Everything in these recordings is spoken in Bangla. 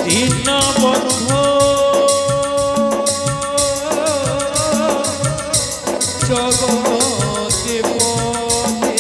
দীনবন্ধু জগতে পথে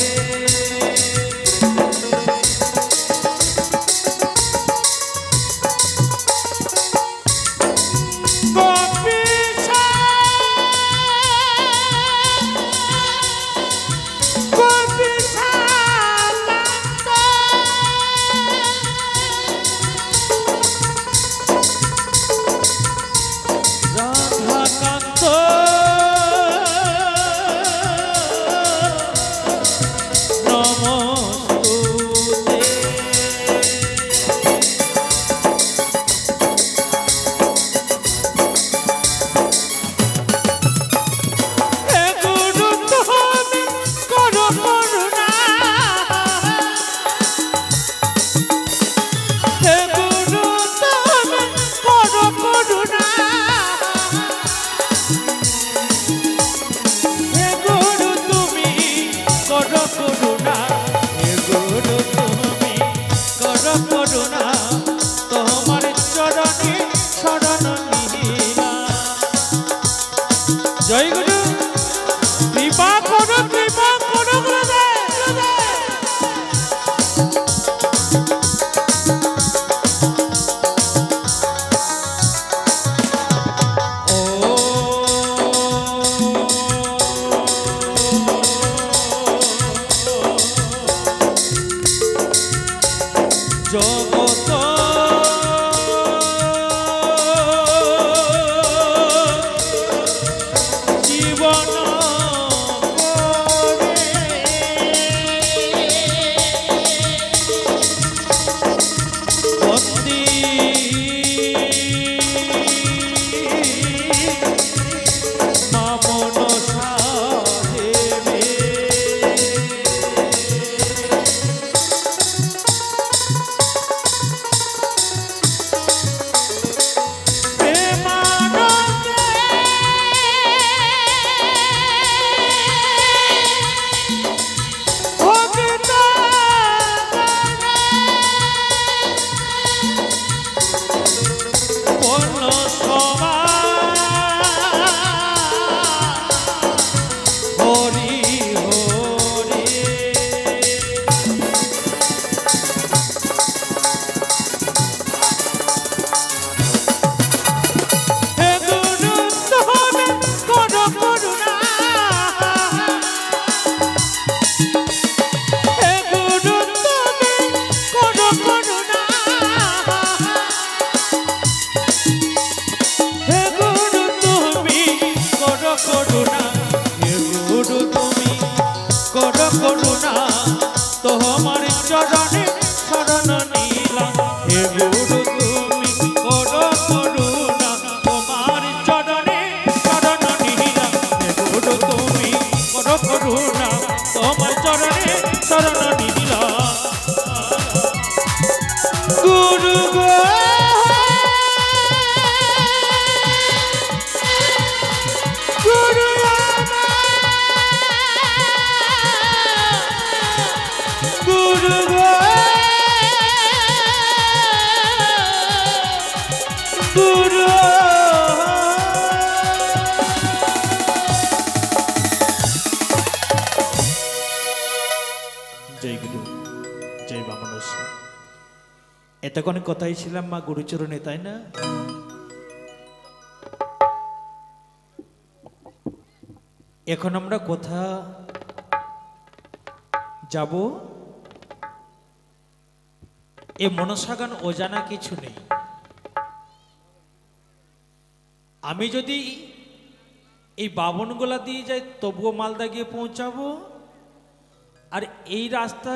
জয় গুরু কৃপা করো জগত জীবন বন্দী মামন সাহেবে করুণা তোমার চরণে শরণ নিলাম হে গুরু তুমি করো করুণা তোমার চরণে শরণ নিলাম হে গুরু তুমি করো করুণা তোমার চরণে শরণ নিলাম গুরু গো জয় গুরু জয় বামনস এতক্ষণ কথাই ছিলাম মা গুরুচরণে তাই না এখন আমরা কোথা যাব এ মনসা গান অজানা কিছু নেই আমি যদি এই বাবনগোলা দিয়ে যাই তবুও মালদা গিয়ে পৌঁছাবো আর এই রাস্তা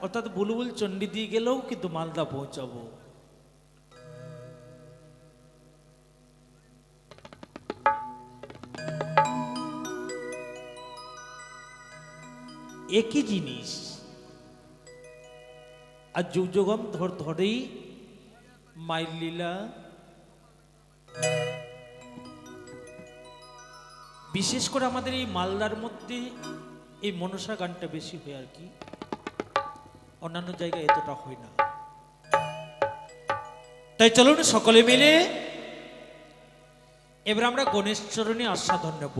অর্থাৎ বুলবুল চণ্ডী দিয়ে গেলেও কিন্তু মালদা পৌঁছাবো একই জিনিস আর যুগ যুগম ধরেই মায়ের লীলা বিশেষ করে আমাদের এই মালদার মধ্যে এই মনসা গানটা বেশি হয় আর কি অন্যান্য জায়গায় এতটা হয় না তাই চলুন সকলে মিলে এবার আমরা গণেশ চরণে আস্বাদন নেব।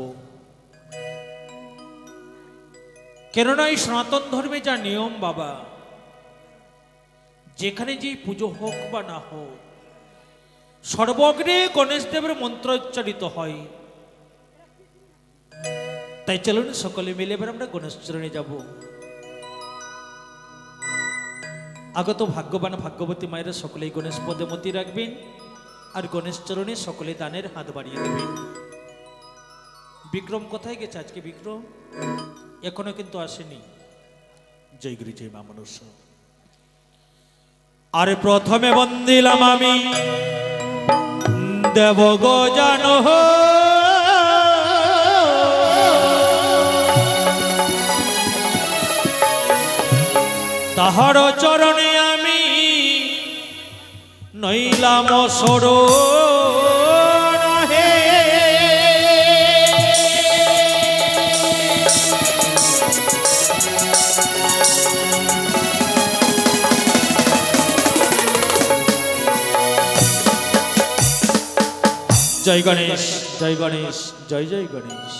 কেননা এই সনাতন ধর্মে যা নিয়ম বাবা, যেখানে যে পুজো হোক বা না হোক, সর্বগ্রে গণেশ দেবের মন্ত্র উচ্চারিত হয়। তাই চলুন সকলে মিলে এবার আমরা গণেশ চরণে যাব। আগত ভাগ্যবান ভাগ্যবতী মায়েরা সকলেই গণেশ পদে মতি রাখবেন, আর গণেশ চরণে সকলে দানের হাত বাড়িয়ে দেবেন। বিক্রম কোথায় গেছে আজকে? বিক্রম এখনো কিন্তু আসেনি। জয় গুরু, জয় মা মনসা। আর প্রথমে বন্দিলাম আমি দেব গো জানো, তাহার চরণে আমি নইলাম শরণ হে। জয় গণেশ, জয় গণেশ, জয় জয় গণেশ।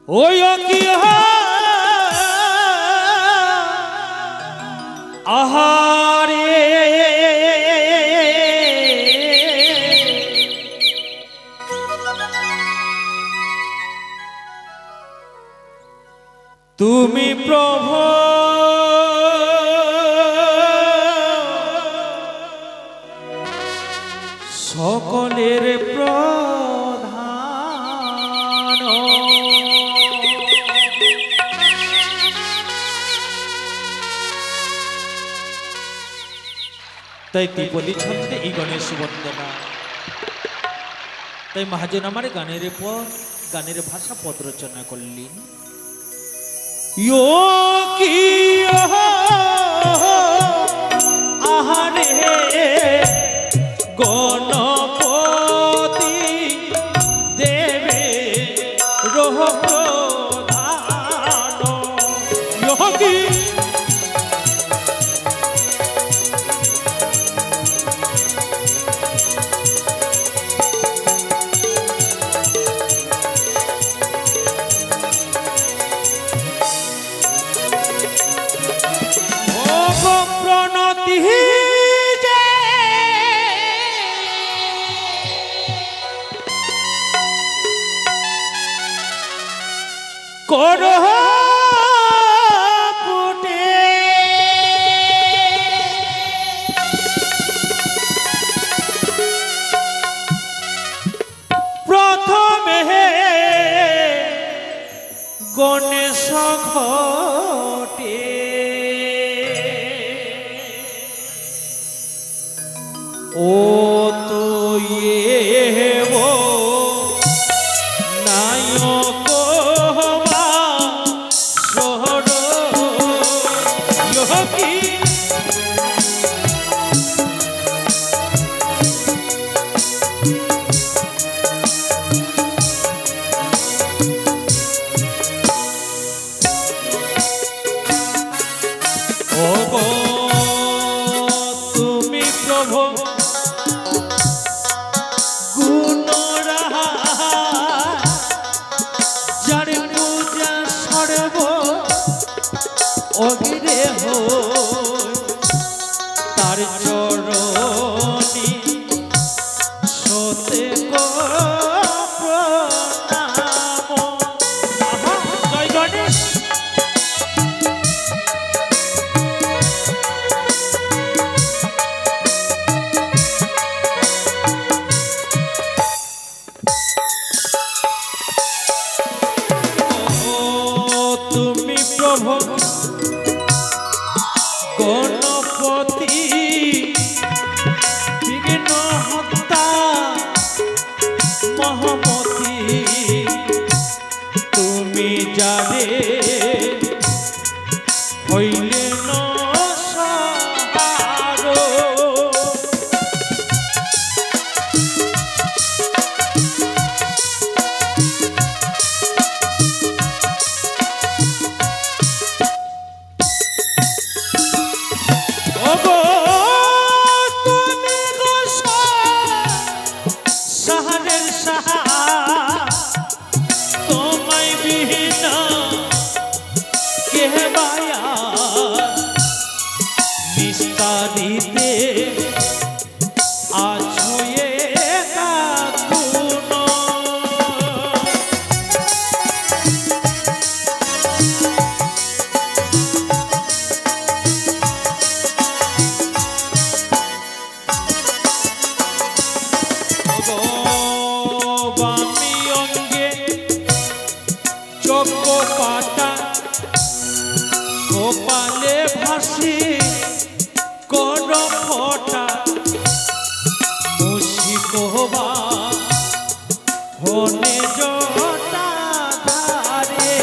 ওই কি আহারে তুমি প্রভু সকলের প্রধান। তাই ত্রিপদী ছন্দে এই গণেশ বন্দনা। তাই মহাজন আমার গানের পর গানের ভাষা পদ রচনা করলেন। আহারে গণপতি দেবে রহ প্রধান। যোগী করহ পুটে প্রথমে গণেশ ঘটে। ও তো নায়ক তুমি প্রভু গুণরা যার পূজা সর্ব অগিরে তার চরণী সতে প্রণাম। জয় গণেশ। তুমি প্রভু গণপতি বিঘ্ন হত্যা মহমতি, তুমি যারে হইলে সহারো। গোপাটা গোপালে ভাসি কোন ফটা মুশি কোবা হনে জটা ধারে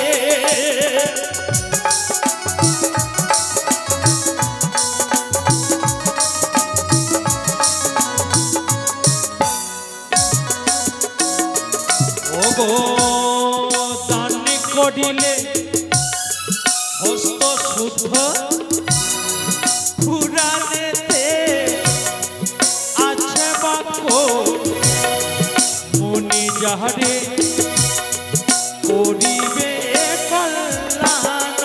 ওগো দান করিলে হস্ত শুদ্ধ পুরাণেতে আছে বাক্য মুনি যাহারে করিবে কল্যাণ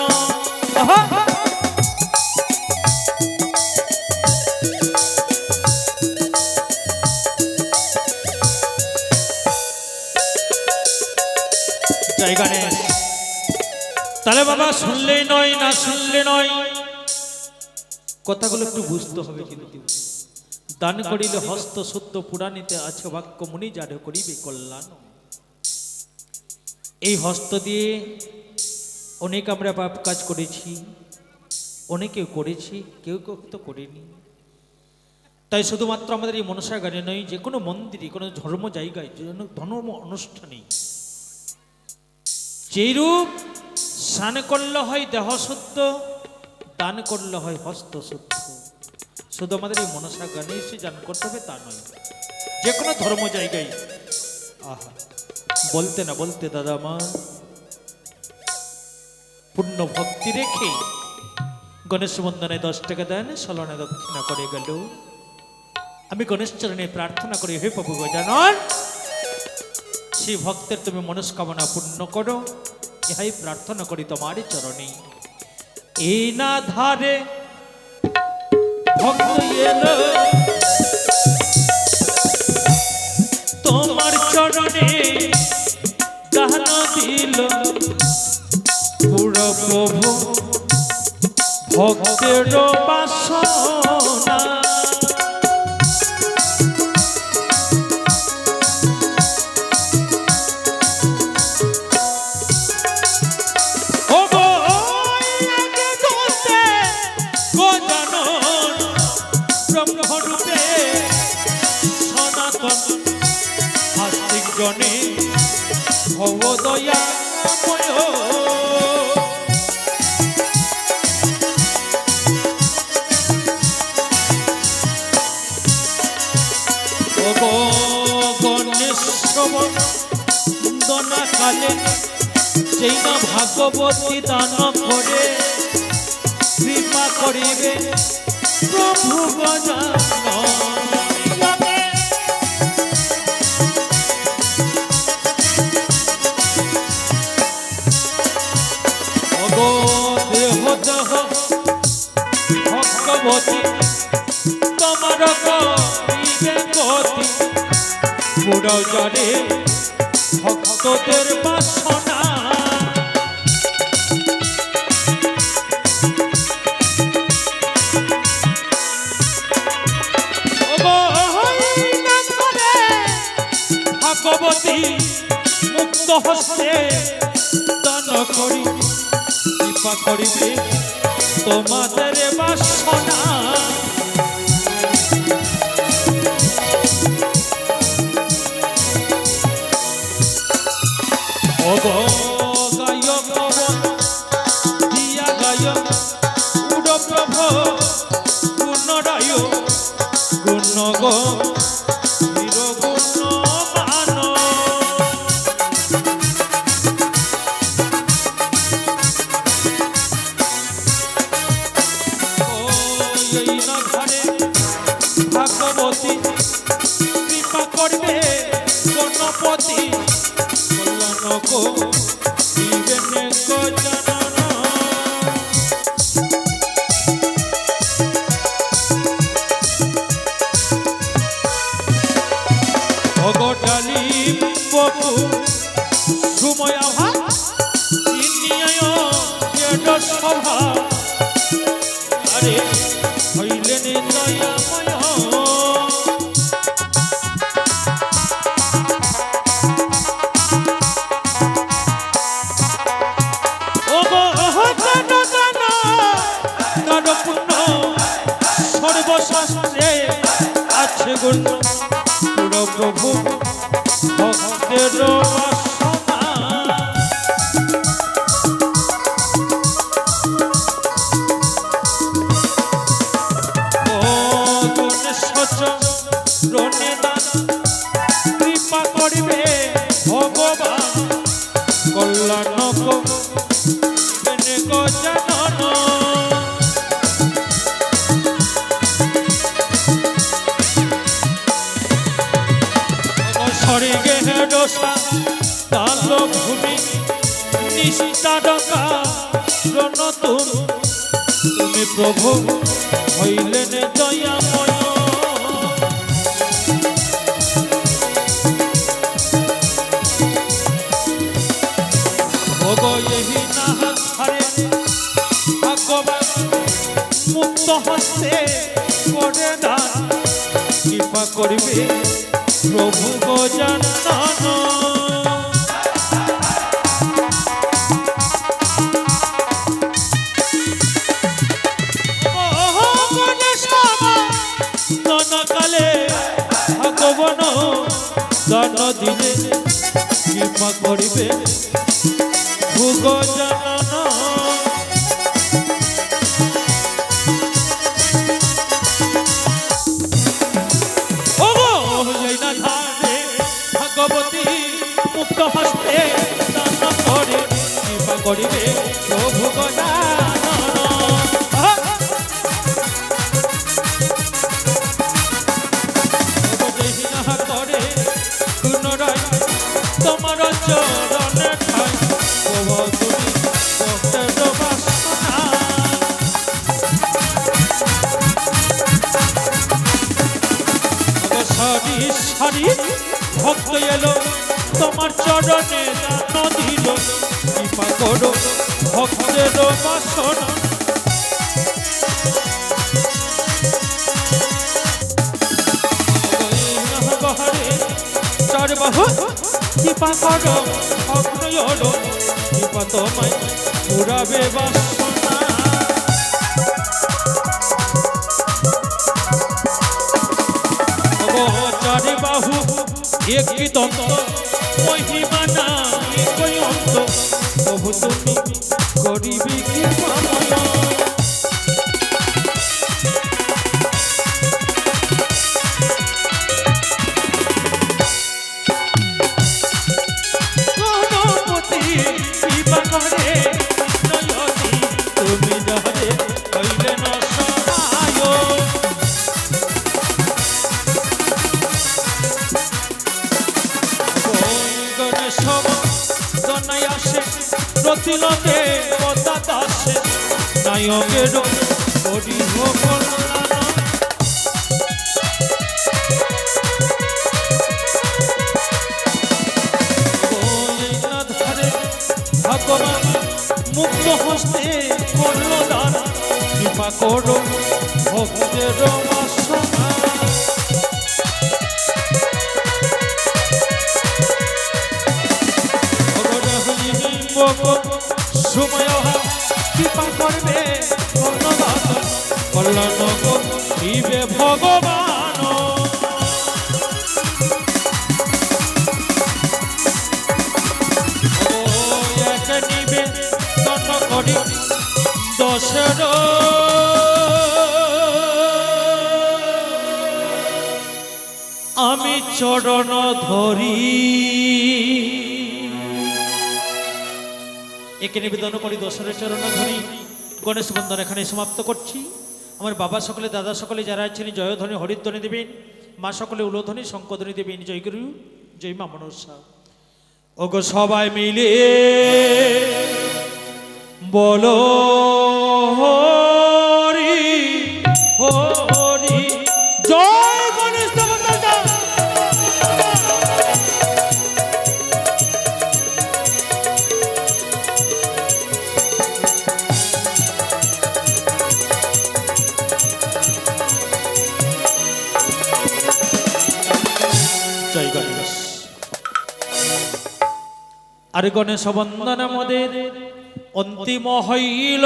জায়গা নেই তাহলে বাবা শুনলেই নয় না শুনলে নয় কথাগুলো একটু বুঝতে হবে কিন্তু দান করিলে হস্ত শুদ্ধ পুরাণীতে আছে বাক্য মুনি যারে করিবে কল্যাণ এই হস্ত দিয়ে অনেক আমরা পাপ কাজ করেছি অনেকে করেছি কেউ কেউ তো করিনি তাই শুধুমাত্র আমাদের এই মনসা গানে নয় যে কোনো মন্দিরে কোনো ধর্ম জায়গায় ধর্ম অনুষ্ঠানে যেরূপ স্নান করলে হয় দেহ শুদ্ধ দান করলে হয় হস্ত শুদ্ধ শুধু আমাদের এই মনসা গানে এসে দান করতে হবে তা নয় যে কোনো ধর্ম জায়গায় আহা বলতে না বলতে দাদা মা পূর্ণ ভক্তি রেখে গণেশ বন্দনে 10 টাকা দেন সলনে দক্ষিণা করে গেল আমি গণেশ চরণে প্রার্থনা করি হে প্রভু গজানন সেই ভক্তের তুমি মনস্কামনা পূর্ণ করো ইহাই প্রার্থনা করি তোমার চরণে এই না ধারে ভক্ত এলো তোমার চরণে দান দিল পুরো প্রভু ভক্তের বাসনা জনে ভব দয়া গণেশ বন্দনা কালে যেই না ভাগবতী দান করে কৃপা করিবে প্রভু গজানন ভগবতী তোমার করিবে গতি পুরো জরে ভক্তদের বাসনা ভগবতী মুক্ত হস্তে দান করি কৃপা করিবে তোমাদের বাসনা গায়ক দিয়া গায়ক উড় প্রভু গুণরায় গুণ গো হির গুণ মান এই না পূর্ণ পুরো প্রভু ভক্তের বাসনা। ও গণেশ চরণে দান কৃপা করিবে ভগবান কল্যাণ গজানন। স্বর্গে ডোসা তাল ভূমি নিষ্ঠা ডকা রণতুন তুমি প্রভু হইলেন দয়াময়। ভোগ এহি নাহা হারে ভগবান মুক্ত হস্তে করে দান কৃপা করিবে প্রভু গজানন। কালে ভগবান দান দিলে কৃপা করিবে প্রভু গজানন। ভগবতী মুক্ত হস্তে দান করে কৃপা করিবে প্রভু গজানন। করে পুনরায় তোমার চরণে ঠাই প্রভু তুমি ভক্তের বাসনা। সারি সারি ভক্ত এলো তোমার চরণে দান দিল কৃপা করো ভক্তের বাসনা। চারবাহু কৃপা করো অগ্নয়ন কৃপা তোমায় পুরাবে বাসনা। চারি বাহু একই দন্ত মহিমা নাই কই অন্ত প্রভু তুমি করিবে কৃপাময়। কৃপা করে নয়নি তুমি যারে হইলে ন সহায়। গণেশ জনাই আসে প্রতিলোকে কথা দাসে নায়কের করিব কল্যাণ। ভগবান মুক্ত হস্তে করল দান কৃপা করো ভক্তের বাসনা। সময় কৃপা করবে কল্যাণ করিবে ভগবান। নিবে দণ্ড করি দশের আমি চরণ ধরি। একে নিবেদন করি দশের চরণ ধরি। গণেশ বন্দন এখানে সমাপ্ত করছি। আমার বাবা সকলে দাদা সকলে যারা আছেন জয়ধ্বনি হরিধ্বনি দেবেন, মা সকলে উলোধ্বনি শঙ্কধ্বনি দেবেন। জয় গুরু জয় মা মনসা। ওগো সবাই মিলে বলো হরি হরি জয় গণেশ দেবতা। জয় গণেশ। আর গণেশ বন্দন আমাদের অন্তিম হইল।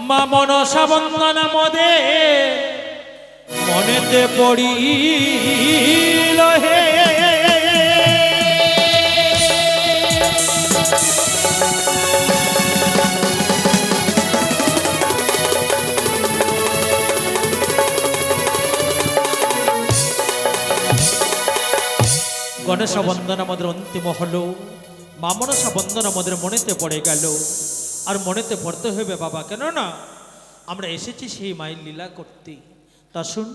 মা মনসা বন্দনা মদে মনেতে পড়িল হে। গণেশ বন্দনা আমাদের অন্তিম হলো, মা মনসা বন্দনা আমাদের মনেতে পড়ে গেল। আর মনেতে পড়তে হবে বাবা, কেননা আমরা এসেছি সেই মায়ের লীলা করতে। তা শুন,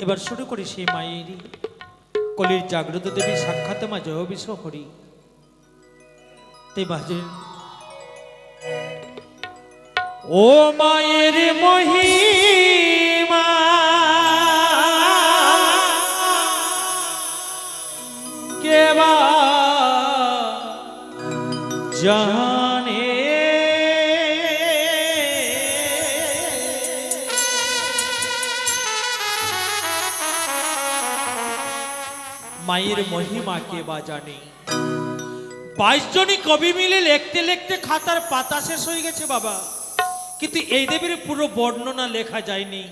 এবার শুরু করি সেই মায়েরই কলির জাগ্রত দেবী সাক্ষাৎ মা জয় বিষ হরি। তাই বাজে ও মায়ের মহিমা কেবা জানে, মায়ের মহিমা কে বা জানে। 22 জনই কবি মিলে লিখতে লিখতে খাতার পাতা শেষ হয়ে গেছে বাবা, কিন্তু এই দেবীর পুরো বর্ণনা লেখা যায়নি।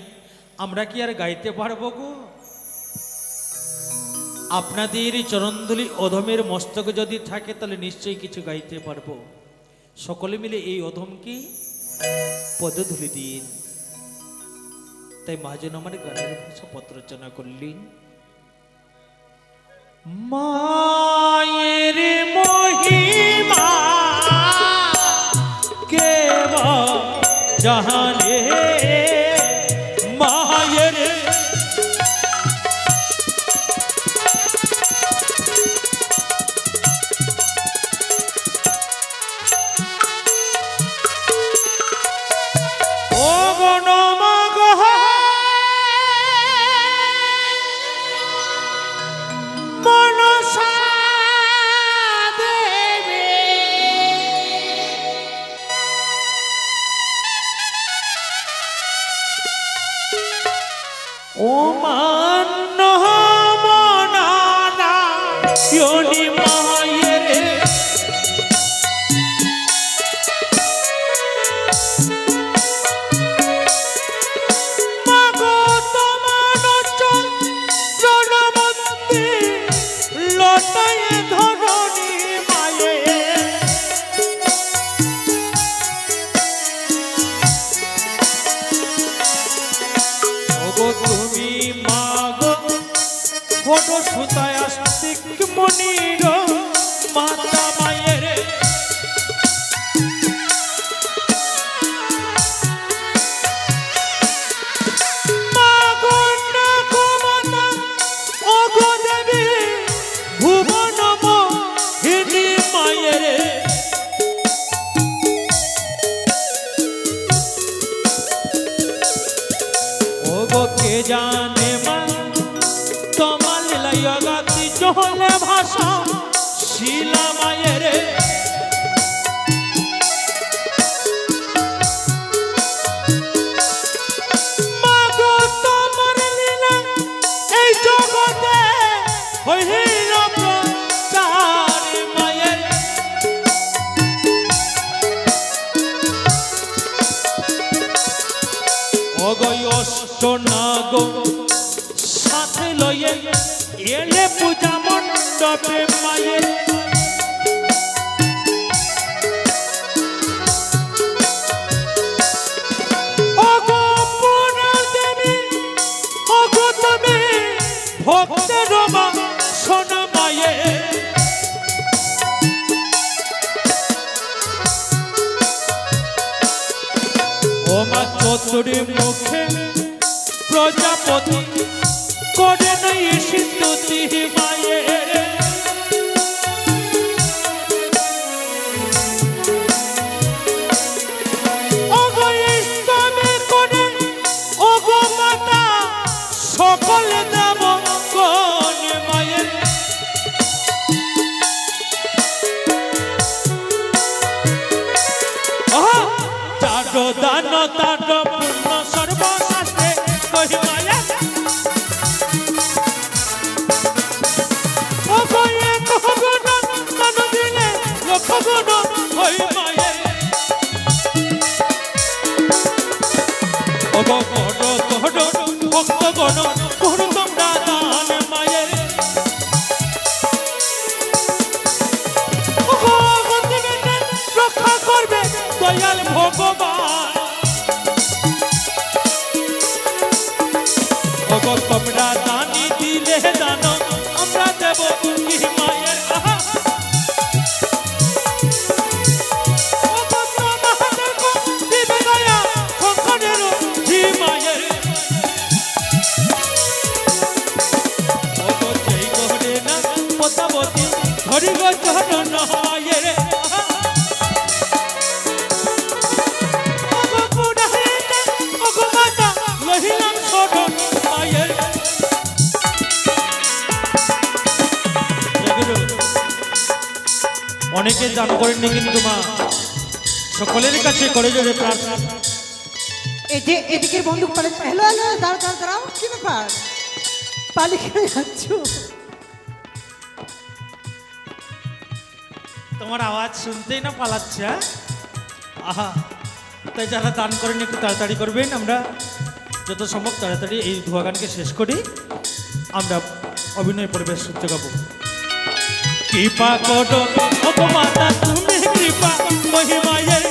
আমরা কি আর গাইতে পারবো গো? আপনাদের চরণধুলি অধমের মস্তকে যদি থাকে তাহলে নিশ্চয়ই কিছু গাইতে পারবো। সকলে মিলে এই অধমকে পদধূলি দিন। তাই মহাজন আমার গানের ভাষা পত্র রচনা করলেন। মায়ের মহিমা কে বা জানে, মায়ের ও মান মনানা योनि मायर मागो तमान चरणबंदी लटाय धरणी माये ओगो तुमी मागो फोटो सुताय आस्तिक मनिर माता मायर मागो नागो माता ओगो देवी भुवन मोहिनी मायर ओगो के जाने जगती चहले भाषा शीला मायर मागो तोमार लीला এই জগতে হইল প্রচার মায়ের অগয় অষ্টনাগ সাথে লয়ে এলে পূজা মণ্ডপে মায়ের ওগো পুরদেবী ওগো তুমি ভক্তের মা সোনা মায়ের ও মা চতুর্ী মুখে প্রজাপতি করে নাই সিদ্ধতি মায়ের ওগো ইষ্টমে করে ওগো মাতা সকল দেব কোন মায়ের চাটো দান তাটো পূর্ণ সর্বশাস্ত্রে কহি মায়ের ভগবান করো তোমরা দান মায়ের রক্ষা করবে দয়াল ভগবান তোমরা দানি দিলে দান আমরা দেব কি মায়ের হরি গো চরণ মায়ের লহিলাম চরণ মায়ের অনেকে দান করেননি কিন্তু মা সকলের কাছে করে যাবে প্রার্থনা এদিকে বন্দুক পালে হ্যালো হ্যালো দাঁড়াও দাঁড়াও কি ব্যাপার পালিয়ে যাচ্ছ তোমার আওয়াজ শুনতেই না পালাচ্ছে আহা তাই যারা দান করেন একটু তাড়াতাড়ি করবেন আমরা যত সম্ভব তাড়াতাড়ি এই ধোয়া গানকে শেষ করি আমরা অভিনয় পরিবেশ সূত্রে গাবো কৃপা করো অপমাতা তুমি কৃপা মহিমায়ের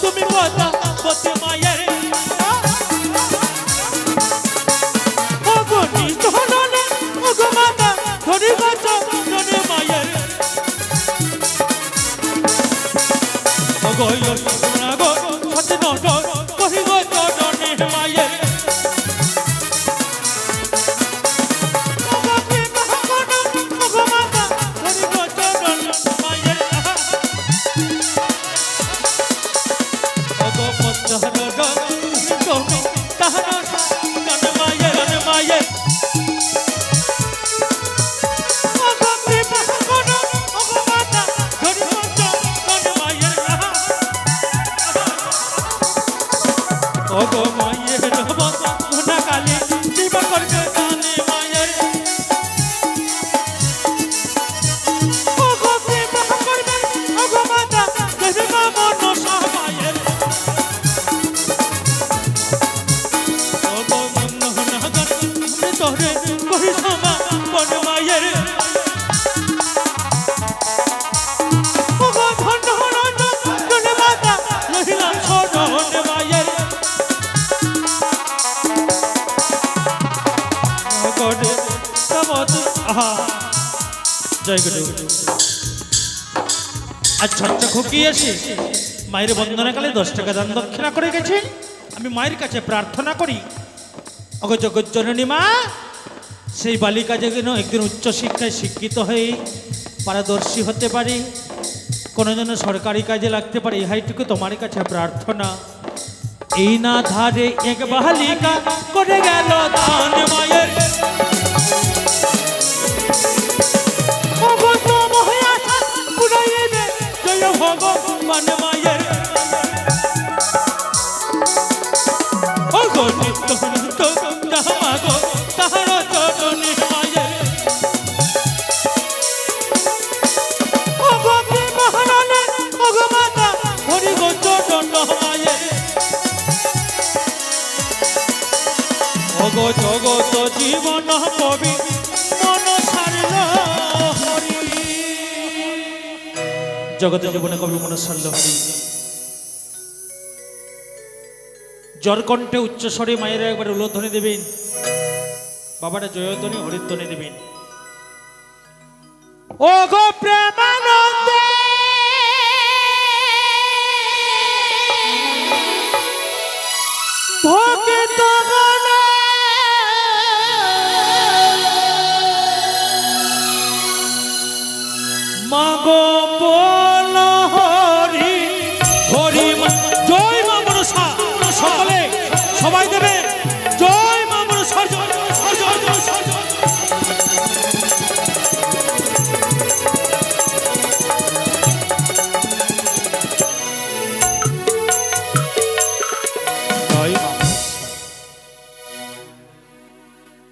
তুমি কথা বলতে মায়ের ধরি গনে মায়ের কহি গনে মায়ের আজ ছোট্ট খুকি এসে মায়ের বন্দনাকালে 10 টাকা দান দক্ষিণা করে গেছে আমি মায়ের কাছে প্রার্থনা করি অগ জগজ্জননী মা সেই বালিকা যেন একদিন উচ্চশিক্ষায় শিক্ষিত হয়ে পারদর্শী হতে পারে কোনো যেন সরকারি কাজে লাগতে পারে ইহাইটুকু তোমার কাছে প্রার্থনা এই না ধারে এক বালিকা করে গেল দান মায়ের ভগবান মায়ের অগণিত তাহার চরণে মায়ের অগতি মহারানে ভগবাতা হরি গো চরণ মায়ের অগ জগত জীবন কবি মন ছাড়ল হরি জগতে জীবনে কবি মন ছাড়ল হরি জর কণ্ঠে উচ্চস্বরে মায়েরা একবার উলোধ্বনি দেবেন বাবারা জয়ধ্বনি হরিধ্বনি দেবেন ও গো প্রেমানন্দে ভক্ত গণ সবাই দেবে